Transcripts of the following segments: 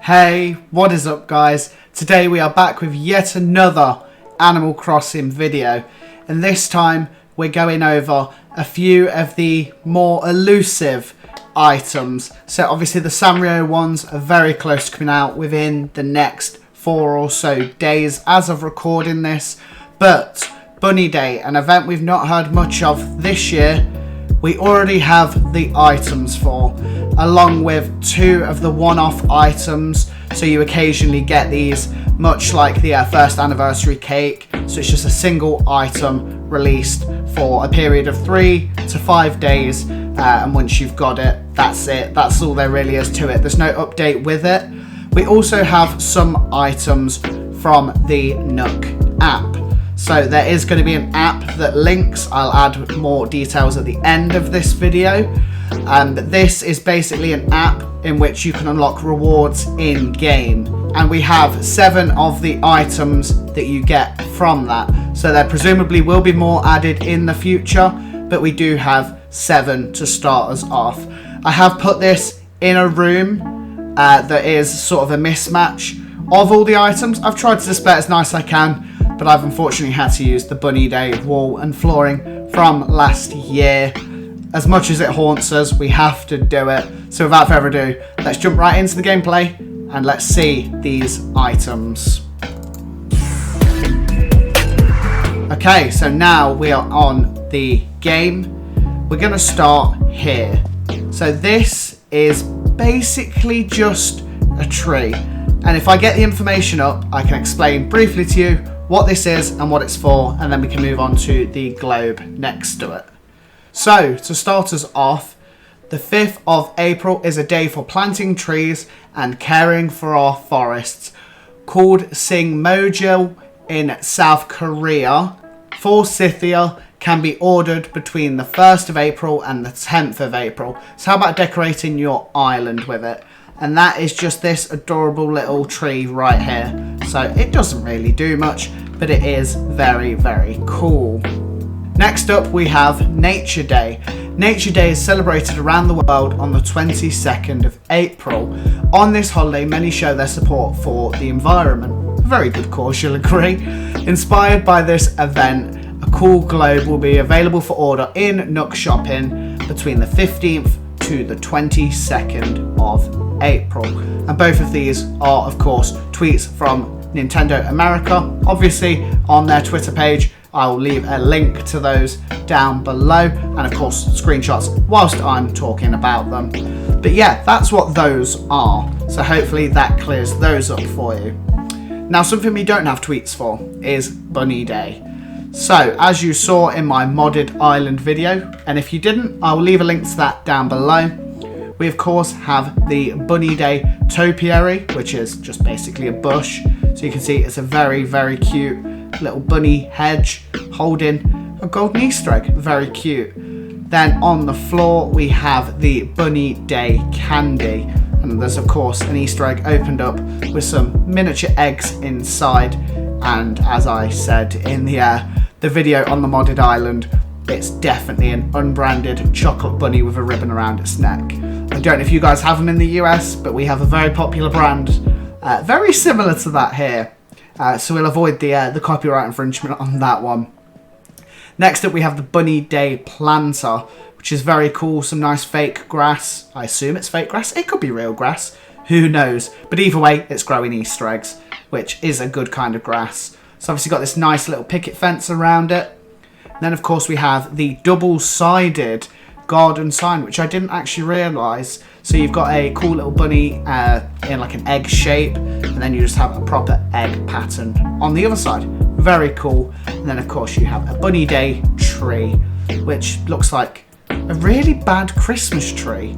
Hey, what is up guys? Today we are back with yet another Animal Crossing video, and this time we're going over a few of the more elusive items. So obviously the Sanrio ones are very close to coming out within the next 4 or so days as of recording this, but Bunny Day, an event we've not heard much of this year, we already have the items for, along with 2 of the one-off items. So you occasionally get these, much like the first anniversary cake. So it's just a single item released for a period of 3 to 5 days. And once you've got it. That's all there really is to it. There's no update with it. We also have some items from the Nook app. So there is going to be an app that links. I'll add more details at the end of this video. But this is basically an app in which you can unlock rewards in game. And we have 7 of the items that you get from that. So there presumably will be more added in the future, but we do have 7 to start us off. I have put this in a room that is sort of a mismatch of all the items. I've tried to display it as nice as I can, but I've unfortunately had to use the Bunny Day wall and flooring from last year. As much as it haunts us, we have to do it. So without further ado, let's jump right into the gameplay and let's see these items. Okay, so now we are on the game. We're going to start here. So this is basically just a tree. And if I get the information up, I can explain briefly to you what this is and what it's for, and then we can move on to the globe next to it. So, to start us off, the 5th of April is a day for planting trees and caring for our forests, called Sing Mojo in South Korea. Forsythia can be ordered between the 1st of April and the 10th of April. So how about decorating your island with it? And that is just this adorable little tree right here. So it doesn't really do much, but it is very, very cool. Next up we have Nature Day. Nature Day is celebrated around the world on the 22nd of April. On this holiday, many show their support for the environment. A very good cause, you'll agree. Inspired by this event, a cool globe will be available for order in Nook Shopping between the 15th to the 22nd of April. And both of these are, of course, tweets from Nintendo America. Obviously, on their Twitter page, I'll leave a link to those down below, and of course screenshots whilst I'm talking about them. But yeah, that's what those are. So hopefully that clears those up for you. Now, something we don't have tweets for is Bunny Day. So as you saw in my modded island video, and if you didn't, I'll leave a link to that down below. We of course have the Bunny Day topiary, which is just basically a bush. So you can see it's a very, very cute little bunny hedge holding a golden Easter egg. Very cute. Then on the floor we have the Bunny Day candy, and there's of course an Easter egg opened up with some miniature eggs inside. And as I said in the video on the modded island, it's definitely an unbranded chocolate bunny with a ribbon around its neck. I don't know if you guys have them in the US, but we have a very popular brand very similar to that here. So we'll avoid the copyright infringement on that one. Next up we have the Bunny Day planter, which is very cool. Some nice fake grass. I assume it's fake grass. It could be real grass. Who knows? But either way, it's growing Easter eggs, which is a good kind of grass. So obviously got this nice little picket fence around it. And then of course we have the double-sided garden sign, which I didn't actually realise. So you've got a cool little bunny in like an egg shape, and then you just have a proper egg pattern on the other side. Very cool. And then of course you have a Bunny Day tree, which looks like a really bad Christmas tree,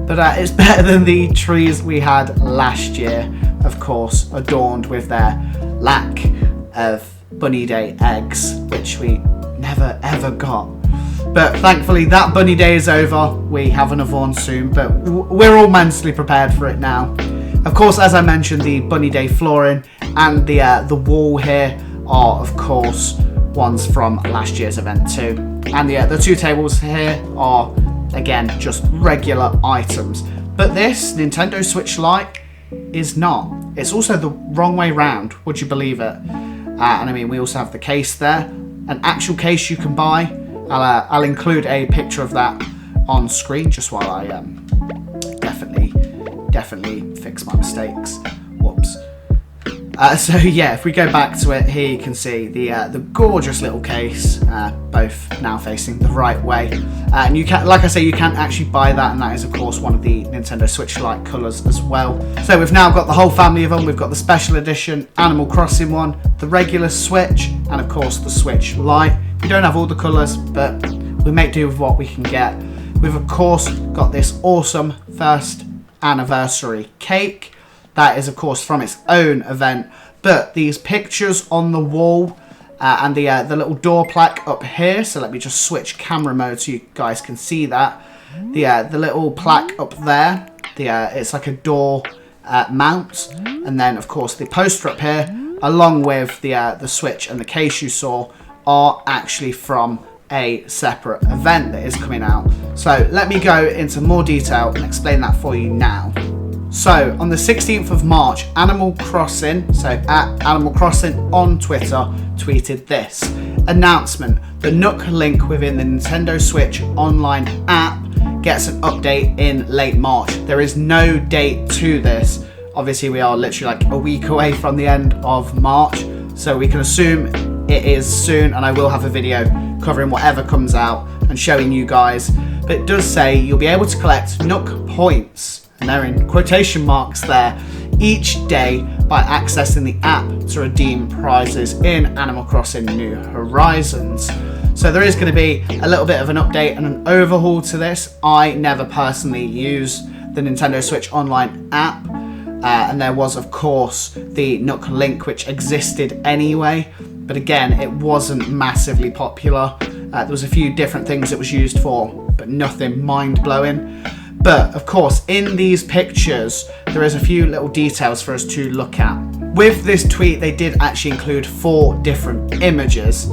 but it's better than the trees we had last year, of course, adorned with their lack of Bunny Day eggs, which we never ever got. But thankfully that Bunny Day is over. We have another one soon, but we're all mentally prepared for it now. Of course, as I mentioned, the Bunny Day flooring and the wall here are of course ones from last year's event too. And the 2 tables here are again just regular items. But this Nintendo Switch Lite is not. It's also the wrong way round, would you believe it? And I mean, we also have the case there, an actual case you can buy. I'll include a picture of that on screen just while I definitely fix my mistakes. Whoops. So yeah, if we go back to it, here you can see the gorgeous little case, both now facing the right way. And you can, like I say, you can actually buy that, and that is of course one of the Nintendo Switch Lite colours as well. So we've now got the whole family of them. We've got the special edition Animal Crossing one, the regular Switch, and of course the Switch Lite. We don't have all the colours, but we make do with what we can get. We've of course got this awesome first anniversary cake. That is, of course, from its own event. But these pictures on the wall and the little door plaque up here. So let me just switch camera mode so you guys can see that. The little plaque up there. It's like a door mount. And then, of course, the poster up here, along with the Switch and the case you saw, are actually from a separate event that is coming out. So let me go into more detail and explain that for you now. So, on the 16th of March, Animal Crossing, so at Animal Crossing on Twitter, tweeted this announcement: the Nook Link within the Nintendo Switch Online app gets an update in late March. There is no date to this. Obviously, we are literally like a week away from the end of March, so we can assume it is soon, and I will have a video covering whatever comes out and showing you guys. But it does say you'll be able to collect Nook points, and they're in quotation marks there, each day by accessing the app to redeem prizes in Animal Crossing New Horizons. So there is going to be a little bit of an update and an overhaul to this. I never personally use the Nintendo Switch Online app, and there was of course the Nook Link, which existed anyway, but again it wasn't massively popular. There was a few different things it was used for, but nothing mind-blowing. But of course, in these pictures, there is a few little details for us to look at. With this tweet, they did actually include 4 different images.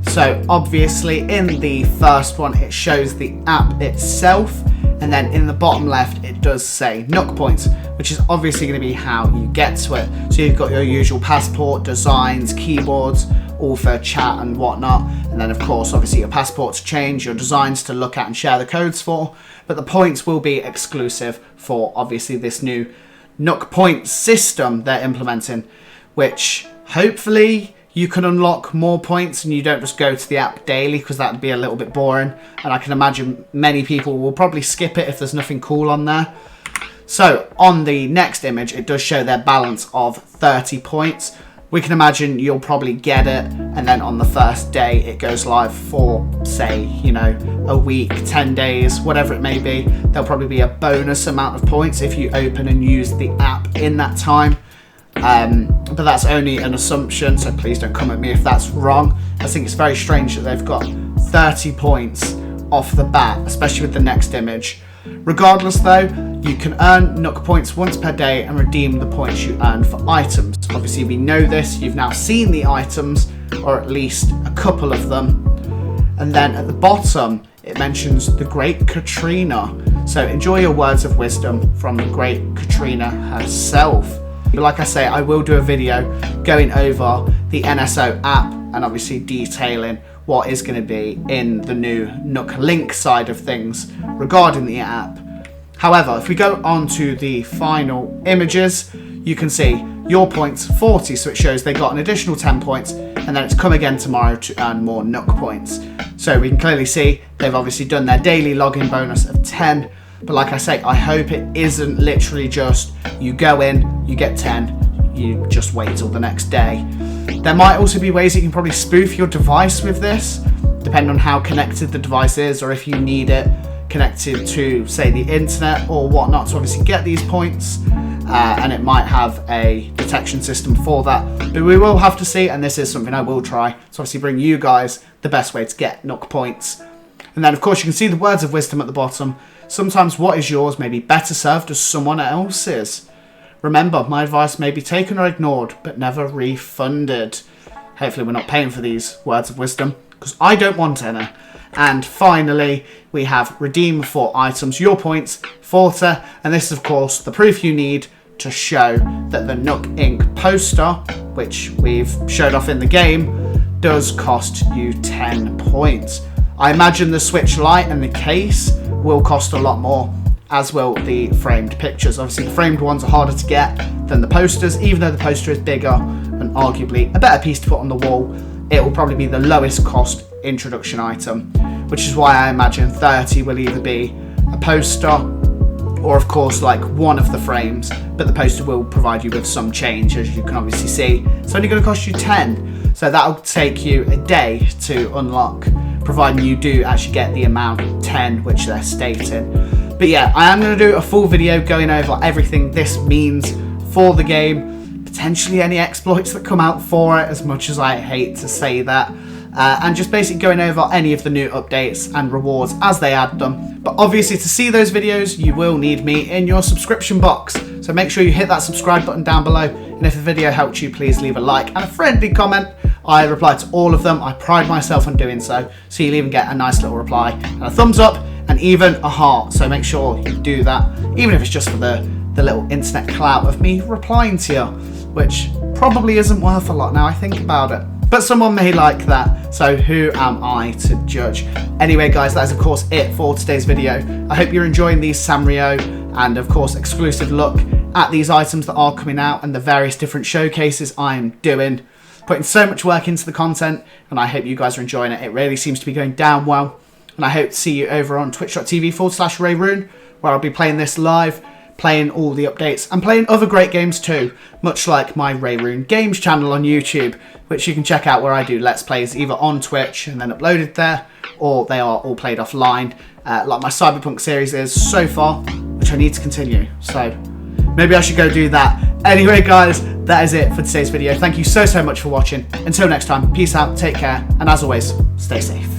So obviously, in the first one, it shows the app itself. And then in the bottom left, it does say Nook Points, which is obviously going to be how you get to it. So you've got your usual passport, designs, keyboards, all for chat and whatnot. And then of course, obviously your passport to change, your designs to look at and share the codes for. But the points will be exclusive for obviously this new Nook Points system they're implementing, which hopefully you can unlock more points and you don't just go to the app daily, because that would be a little bit boring. And I can imagine many people will probably skip it if there's nothing cool on there. So on the next image, it does show their balance of 30 points. We can imagine you'll probably get it, and then on the first day it goes live for, say, you know, a week, 10 days, whatever it may be. There'll probably be a bonus amount of points if you open and use the app in that time. But that's only an assumption, so please don't come at me if that's wrong. I think it's very strange that they've got 30 points off the bat, especially with the next image. Regardless though, you can earn Nook points once per day and redeem the points you earn for items. Obviously we know this, you've now seen the items, or at least a couple of them. And then at the bottom, it mentions the Great Katrina. So enjoy your words of wisdom from the Great Katrina herself. But like I say, I will do a video going over the NSO app and obviously detailing what is going to be in the new Nook Link side of things regarding the app. However, if we go on to the final images, you can see your points 40, so it shows they got an additional 10 points, and then it's come again tomorrow to earn more Nook points. So we can clearly see they've obviously done their daily login bonus of 10. But like I say, I hope it isn't literally just you go in, you get 10, you just wait till the next day. There might also be ways you can probably spoof your device with this, depending on how connected the device is, or if you need it connected to, say, the internet or whatnot to obviously get these points. And it might have a detection system for that. But we will have to see, and this is something I will try to obviously bring you guys the best way to get Nook points. And then, of course, you can see the words of wisdom at the bottom. Sometimes what is yours may be better served as someone else's. Remember, my advice may be taken or ignored, but never refunded. Hopefully we're not paying for these words of wisdom, because I don't want any. And finally, we have redeem for items, your points, 40, and this is, of course, the proof you need to show that the Nook Link poster, which we've showed off in the game, does cost you 10 points. I imagine the Switch Lite and the case will cost a lot more, as will the framed pictures. Obviously the framed ones are harder to get than the posters, even though the poster is bigger and arguably a better piece to put on the wall. It will probably be the lowest cost introduction item, which is why I imagine 30 will either be a poster or of course like one of the frames, but the poster will provide you with some change, as you can obviously see. It's only going to cost you 10, so that'll take you a day to unlock, providing you do actually get the amount 10 which they're stating. But yeah, I am going to do a full video going over everything this means for the game, potentially any exploits that come out for it, as much as I hate to say that, and just basically going over any of the new updates and rewards as they add them. But obviously to see those videos you will need me in your subscription box, so make sure you hit that subscribe button down below, and if the video helped you, please leave a like and a friendly comment. I reply to all of them, I pride myself on doing so, so you'll even get a nice little reply and a thumbs up and even a heart, so make sure you do that, even if it's just for the little internet clout of me replying to you, which probably isn't worth a lot now I think about it. But someone may like that, so who am I to judge? Anyway guys, that is of course it for today's video. I hope you're enjoying these Sanrio and of course exclusive look at these items that are coming out and the various different showcases I'm doing. Putting so much work into the content, and I hope you guys are enjoying it. It really seems to be going down well, and I hope to see you over on twitch.tv/Rehrune, where I'll be playing this live, playing all the updates, and playing other great games too, much like my Rehrune Games channel on YouTube, which you can check out, where I do Let's Plays either on Twitch and then uploaded there, or they are all played offline, like my Cyberpunk series is so far, which I need to continue, so maybe I should go do that. Anyway guys, that is it for today's video. Thank you so much for watching. Until next time, peace out, take care, and as always, stay safe.